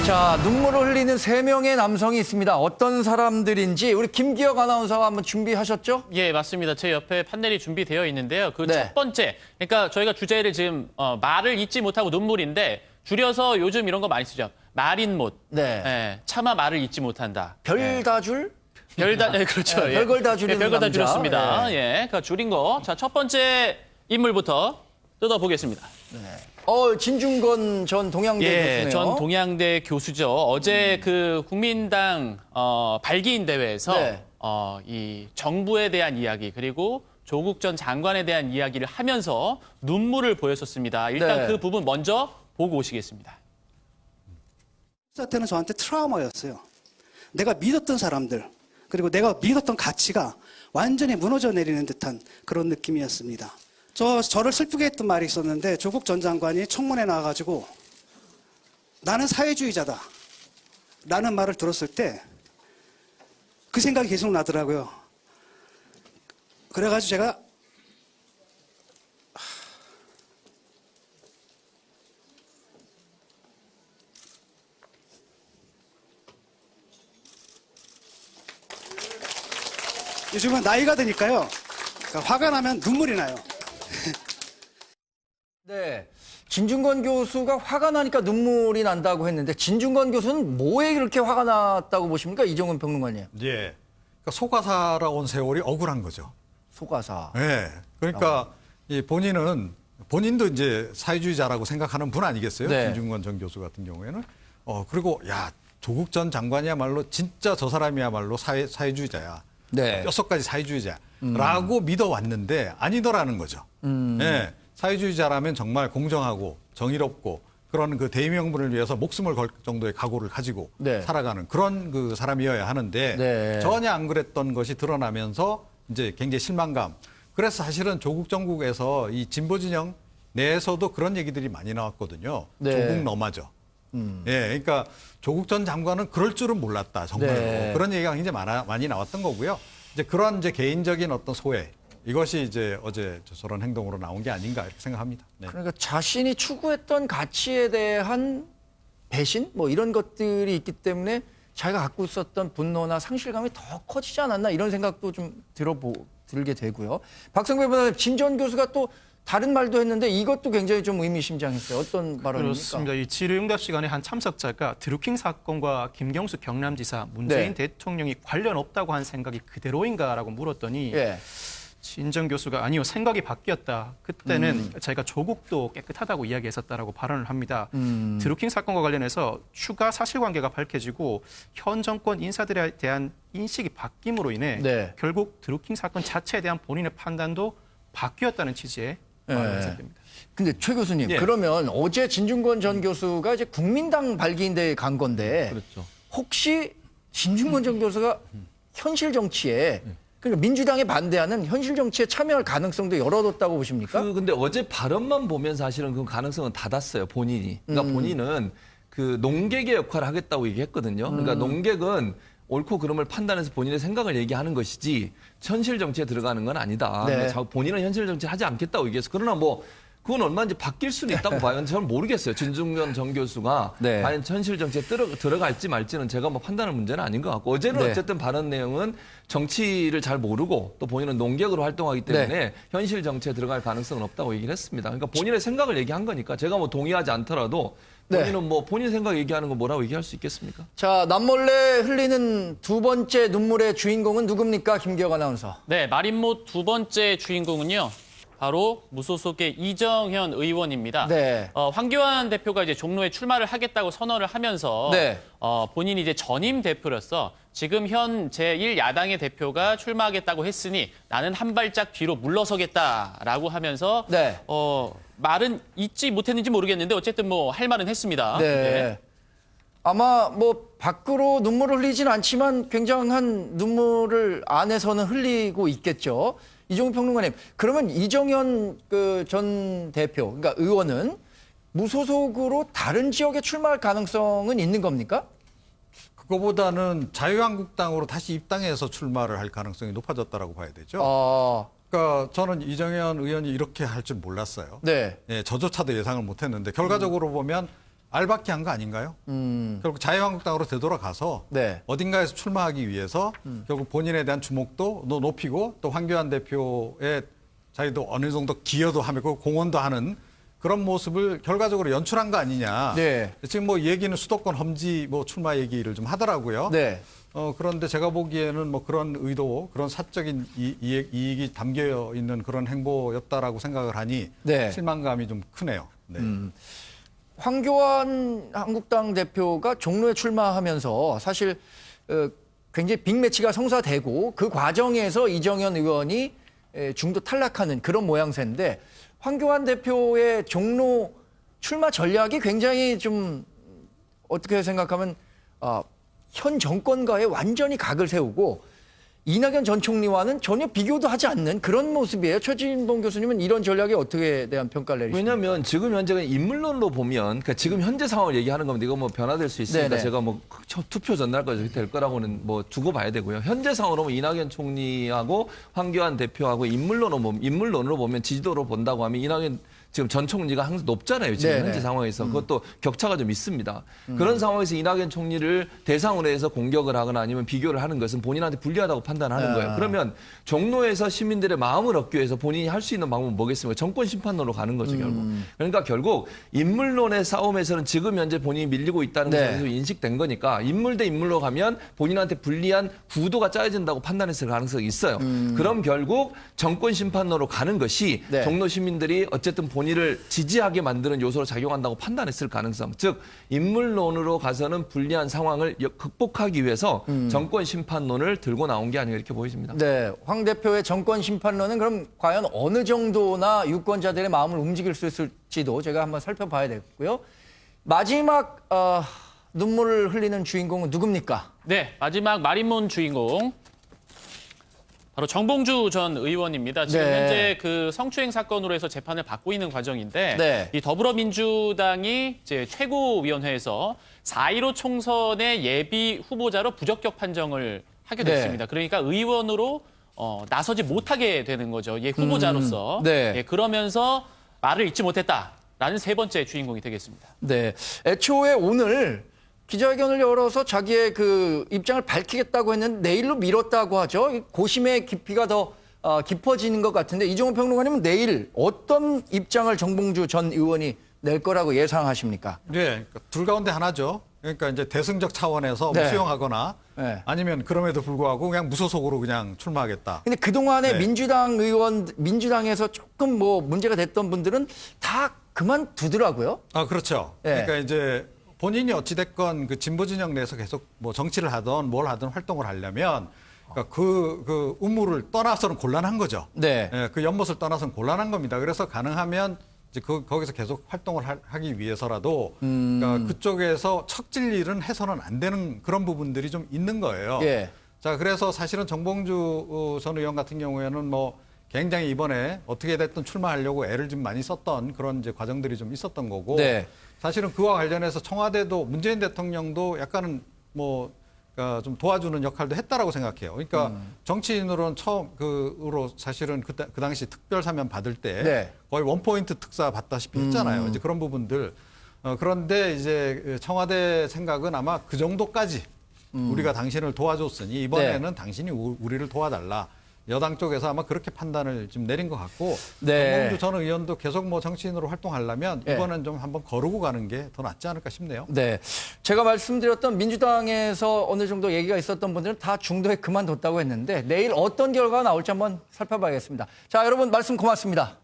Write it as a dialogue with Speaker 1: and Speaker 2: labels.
Speaker 1: 자, 눈물을 흘리는 3명의 남성이 있습니다. 어떤 사람들인지 우리 김기혁 아나운서가 한번 준비하셨죠?
Speaker 2: 예, 맞습니다. 제 옆에 판넬이 준비되어 있는데요. 그 첫
Speaker 1: 네.
Speaker 2: 번째, 그러니까 저희가 주제를 지금 말을 잊지 못하고 눈물인데 줄여서 요즘 이런 거 많이 쓰죠. 말인 못.
Speaker 1: 네.
Speaker 2: 예, 차마 말을 잊지 못한다.
Speaker 1: 별 다 줄?
Speaker 2: 별다, 예, 그렇죠.
Speaker 1: 네,
Speaker 2: 예.
Speaker 1: 별걸 다 줄이는
Speaker 2: 별걸 다
Speaker 1: 남자.
Speaker 2: 줄였습니다.
Speaker 1: 예.
Speaker 2: 예, 그러니까 줄인 거. 자, 첫 번째 인물부터 뜯어보겠습니다.
Speaker 1: 진중권 전 동양대
Speaker 2: 예,
Speaker 1: 교수네요.
Speaker 2: 전 동양대 교수죠. 어제 그 국민당 발기인 대회에서
Speaker 1: 네.
Speaker 2: 이 정부에 대한 이야기 그리고 조국 전 장관에 대한 이야기를 하면서 눈물을 보였었습니다. 일단
Speaker 1: 네.
Speaker 2: 그 부분 먼저 보고 오시겠습니다.
Speaker 3: 사태는 저한테 트라우마였어요. 내가 믿었던 사람들 그리고 내가 믿었던 가치가 완전히 무너져 내리는 듯한 그런 느낌이었습니다. 저를 슬프게 했던 말이 있었는데 조국 전 장관이 청문회 나와가지고 나는 사회주의자다 라는 말을 들었을 때 그 생각이 계속 나더라고요. 그래가지고 제가 요즘은 나이가 드니까요. 그러니까 화가 나면 눈물이 나요.
Speaker 1: 네. 진중권 교수가 화가 나니까 눈물이 난다고 했는데 진중권 교수는 뭐에 그렇게 화가 났다고 보십니까? 이종훈 평론가님.
Speaker 4: 예. 그러니까 속아사라 온 세월이 억울한 거죠.
Speaker 1: 속아사.
Speaker 4: 예. 그러니까 이 본인도 이제 사회주의자라고 생각하는 분 아니겠어요?
Speaker 1: 네.
Speaker 4: 진중권 전 교수 같은 경우에는. 그리고 야, 조국 전 장관이야말로 진짜 저 사람이야말로 사회주의자야.
Speaker 1: 네.
Speaker 4: 뼛속까지 사회주의자라고 믿어왔는데 아니더라는 거죠. 예. 사회주의자라면 정말 공정하고 정의롭고 그런 그 대의명분을 위해서 목숨을 걸 정도의 각오를 가지고
Speaker 1: 네.
Speaker 4: 살아가는 그런 그 사람이어야 하는데
Speaker 1: 네.
Speaker 4: 전혀 안 그랬던 것이 드러나면서 이제 굉장히 실망감. 그래서 사실은 조국 정국에서 이 진보 진영 내에서도 그런 얘기들이 많이 나왔거든요.
Speaker 1: 네.
Speaker 4: 조국 너마저. 예, 그러니까 조국 전 장관은 그럴 줄은 몰랐다, 정말로.
Speaker 1: 네.
Speaker 4: 그런 얘기가 굉장히 많이 나왔던 거고요. 이제 그런 이제 개인적인 어떤 소외, 이것이 이제 어제 저런 행동으로 나온 게 아닌가 이렇게 생각합니다. 네.
Speaker 1: 그러니까 자신이 추구했던 가치에 대한 배신? 뭐 이런 것들이 있기 때문에 자기가 갖고 있었던 분노나 상실감이 더 커지지 않았나 이런 생각도 좀 들게 되고요. 박성배 변호사님, 진 전 교수가 또 다른 말도 했는데 이것도 굉장히 좀 의미심장했어요. 어떤 발언입니까?
Speaker 5: 그렇습니다. 이 질의응답 시간에 한 참석자가 드루킹 사건과 김경수 경남지사, 문재인
Speaker 1: 네.
Speaker 5: 대통령이 관련 없다고 한 생각이 그대로인가라고 물었더니
Speaker 1: 예.
Speaker 5: 진 전 교수가 아니요, 생각이 바뀌었다. 그때는 자기가 조국도 깨끗하다고 이야기했었다라고 발언을 합니다. 드루킹 사건과 관련해서 추가 사실관계가 밝혀지고 현 정권 인사들에 대한 인식이 바뀜으로 인해
Speaker 1: 네.
Speaker 5: 결국 드루킹 사건 자체에 대한 본인의 판단도 바뀌었다는 취지의 말을 해석됩니다.
Speaker 1: 근데 최 교수님,
Speaker 6: 예.
Speaker 1: 그러면 어제 진중권 전 교수가 이제 국민당 발기인대에 간 건데
Speaker 6: 그렇죠.
Speaker 1: 혹시 진중권 전 교수가 현실 정치에 그러니까 민주당에 반대하는 현실 정치에 참여할 가능성도 열어뒀다고 보십니까?
Speaker 6: 근데 어제 발언만 보면 사실은 그 가능성은 닫았어요, 본인이. 그러니까 본인은 그 농객의 역할을 하겠다고 얘기했거든요. 그러니까 농객은 옳고 그름을 판단해서 본인의 생각을 얘기하는 것이지 현실 정치에 들어가는 건 아니다.
Speaker 1: 네.
Speaker 6: 그러니까 본인은 현실 정치를 하지 않겠다고 얘기했어. 그러나 뭐 그건 얼마든지 바뀔 수는 있다고 봐요. 저는 모르겠어요. 진중권 전 교수가
Speaker 1: 네.
Speaker 6: 과연 현실 정치에 들어갈지 말지는 제가 뭐 판단할 문제는 아닌 것 같고 어제는
Speaker 1: 네.
Speaker 6: 어쨌든 발언 내용은 정치를 잘 모르고 또 본인은 농객으로 활동하기 때문에
Speaker 1: 네.
Speaker 6: 현실 정치에 들어갈 가능성은 없다고 얘기를 했습니다. 그러니까 본인의 생각을 얘기한 거니까 제가 뭐 동의하지 않더라도 본인은 뭐 본인 생각 얘기하는 거 뭐라고 얘기할 수 있겠습니까?
Speaker 1: 자, 남몰래 흘리는 두 번째 눈물의 주인공은 누굽니까? 김기혁 아나운서.
Speaker 2: 네, 말인 못 두 번째 주인공은요. 바로 무소속의 이정현 의원입니다.
Speaker 1: 네.
Speaker 2: 황교안 대표가 이제 종로에 출마를 하겠다고 선언을 하면서
Speaker 1: 네.
Speaker 2: 본인이 이제 전임 대표로서 지금 현 제1야당의 대표가 출마하겠다고 했으니 나는 한 발짝 뒤로 물러서겠다라고 하면서
Speaker 1: 네.
Speaker 2: 말은 잊지 못했는지 모르겠는데 어쨌든 뭐 할 말은 했습니다.
Speaker 1: 네. 아마 뭐 밖으로 눈물을 흘리진 않지만 굉장한 눈물을 안에서는 흘리고 있겠죠. 이종훈 평론가님, 그러면 이정현 그 전 대표, 그러니까 의원은 무소속으로 다른 지역에 출마할 가능성은 있는 겁니까?
Speaker 4: 그거보다는 자유한국당으로 다시 입당해서 출마를 할 가능성이 높아졌다라고 봐야 되죠. 그러니까 저는 이정현 의원이 이렇게 할 줄 몰랐어요.
Speaker 1: 네.
Speaker 4: 예, 저조차도 예상을 못했는데 결과적으로 보면 알박기 한 거 아닌가요? 결국 자유한국당으로 되돌아가서
Speaker 1: 네.
Speaker 4: 어딘가에서 출마하기 위해서 결국 본인에 대한 주목도 높이고 또 황교안 대표의 자기도 어느 정도 기여도 하고 공헌도 하는 그런 모습을 결과적으로 연출한 거 아니냐.
Speaker 1: 네.
Speaker 4: 지금 뭐 얘기는 수도권 험지 뭐 출마 얘기를 좀 하더라고요.
Speaker 1: 네.
Speaker 4: 그런데 제가 보기에는 뭐 그런 의도, 그런 사적인 이익이 담겨 있는 그런 행보였다라고 생각을 하니
Speaker 1: 네.
Speaker 4: 실망감이 좀 크네요. 네.
Speaker 1: 황교안 한국당 대표가 종로에 출마하면서 사실 굉장히 빅매치가 성사되고 그 과정에서 이정현 의원이 중도 탈락하는 그런 모양새인데 황교안 대표의 종로 출마 전략이 굉장히 좀 어떻게 생각하면 현 정권과의 완전히 각을 세우고 이낙연 전 총리와는 전혀 비교도 하지 않는 그런 모습이에요. 최진봉 교수님은 이런 전략에 어떻게 대한 평가를 내리십니까?
Speaker 6: 왜냐하면 지금 현재가 인물론으로 보면 그러니까 지금 현재 상황을 얘기하는 겁니다. 이거 뭐 변화될 수 있으니까
Speaker 1: 네네.
Speaker 6: 제가 뭐 투표 전날까지 될 거라고는 뭐 두고 봐야 되고요. 현재 상황으로 보면 이낙연 총리하고 황교안 대표하고 인물론으로 보면 지지도로 본다고 하면 이낙연 지금 전 총리가 항상 높잖아요. 지금
Speaker 1: 네네.
Speaker 6: 현재 상황에서. 그것도 격차가 좀 있습니다. 그런 상황에서 이낙연 총리를 대상으로 해서 공격을 하거나 아니면 비교를 하는 것은 본인한테 불리하다고 판단하는 거예요. 그러면 종로에서 시민들의 마음을 얻기 위해서 본인이 할 수 있는 방법은 뭐겠습니까? 정권 심판론으로 가는 거죠, 결국. 그러니까 결국 인물론의 싸움에서는 지금 현재 본인이 밀리고 있다는
Speaker 1: 네.
Speaker 6: 것이 인식된 거니까 인물 대 인물로 가면 본인한테 불리한 구도가 짜여진다고 판단했을 가능성이 있어요. 그럼 결국 정권 심판론으로 가는 것이
Speaker 1: 네.
Speaker 6: 종로 시민들이 어쨌든 본인을 지지하게 만드는 요소로 작용한다고 판단했을 가능성. 즉 인물론으로 가서는 불리한 상황을 극복하기 위해서 정권 심판론을 들고 나온 게 아닌가 이렇게 보여집니다.
Speaker 1: 네, 황 대표의 정권 심판론은 그럼 과연 어느 정도나 유권자들의 마음을 움직일 수 있을지도 제가 한번 살펴봐야 되겠고요. 마지막 눈물을 흘리는 주인공은 누굽니까?
Speaker 2: 네, 마지막 말인문 주인공. 바로 정봉주 전 의원입니다. 지금
Speaker 1: 네.
Speaker 2: 현재 그 성추행 사건으로 해서 재판을 받고 있는 과정인데
Speaker 1: 네.
Speaker 2: 이 더불어민주당이 이제 최고위원회에서 4.15 총선의 예비 후보자로 부적격 판정을 하게 됐습니다. 그러니까 의원으로 나서지 못하게 되는 거죠. 예, 후보자로서.
Speaker 1: 네.
Speaker 2: 예, 그러면서 말을 잊지 못했다라는 세 번째 주인공이 되겠습니다.
Speaker 1: 네, 애초에 오늘 기자회견을 열어서 자기의 그 입장을 밝히겠다고 했는데 내일로 미뤘다고 하죠. 이 고심의 깊이가 더 깊어지는 것 같은데 이종호 평론가님은 내일 어떤 입장을 정봉주 전 의원이 낼 거라고 예상하십니까?
Speaker 4: 네, 그러니까 둘 가운데 하나죠. 그러니까 이제 대승적 차원에서
Speaker 1: 네.
Speaker 4: 수용하거나
Speaker 1: 네.
Speaker 4: 아니면 그럼에도 불구하고 그냥 무소속으로 그냥 출마하겠다.
Speaker 1: 근데 그동안에
Speaker 4: 네.
Speaker 1: 민주당에서 조금 뭐 문제가 됐던 분들은 다 그만두더라고요.
Speaker 4: 그렇죠.
Speaker 1: 네.
Speaker 4: 그러니까 이제 본인이 어찌됐건 그 진보 진영 내에서 계속 뭐 정치를 하던 뭘 하든 활동을 하려면 그러니까 그 음모를 떠나서는 곤란한 거죠.
Speaker 1: 네.
Speaker 4: 예, 그 연못을 떠나서는 곤란한 겁니다. 그래서 가능하면 이제 거기서 계속 활동을 하기 위해서라도 그러니까 그쪽에서 척질 일은 해서는 안 되는 그런 부분들이 좀 있는 거예요.
Speaker 1: 예.
Speaker 4: 자, 그래서 사실은 정봉주 전 의원 같은 경우에는 뭐 굉장히 이번에 어떻게 됐든 출마하려고 애를 좀 많이 썼던 그런 이제 과정들이 좀 있었던 거고.
Speaker 1: 네.
Speaker 4: 사실은 그와 관련해서 청와대도 문재인 대통령도 약간은 뭐 좀 도와주는 역할도 했다라고 생각해요. 그러니까 정치인으로는 처음으로 사실은 그 당시 특별 사면 받을 때
Speaker 1: 네.
Speaker 4: 거의 원포인트 특사 받다시피 했잖아요. 이제 그런 부분들. 그런데 이제 청와대 생각은 아마 그 정도까지 우리가 당신을 도와줬으니 이번에는 당신이 우리를 도와달라. 여당 쪽에서 아마 그렇게 판단을 좀 내린 것 같고
Speaker 1: 네.
Speaker 4: 정봉주 전 의원도 계속 뭐 정치인으로 활동하려면
Speaker 1: 네.
Speaker 4: 이번엔 좀 한번 거르고 가는 게 더 낫지 않을까 싶네요.
Speaker 1: 네. 제가 말씀드렸던 민주당에서 어느 정도 얘기가 있었던 분들은 다 중도에 그만뒀다고 했는데 내일 어떤 결과가 나올지 한번 살펴봐야겠습니다. 자, 여러분 말씀 고맙습니다.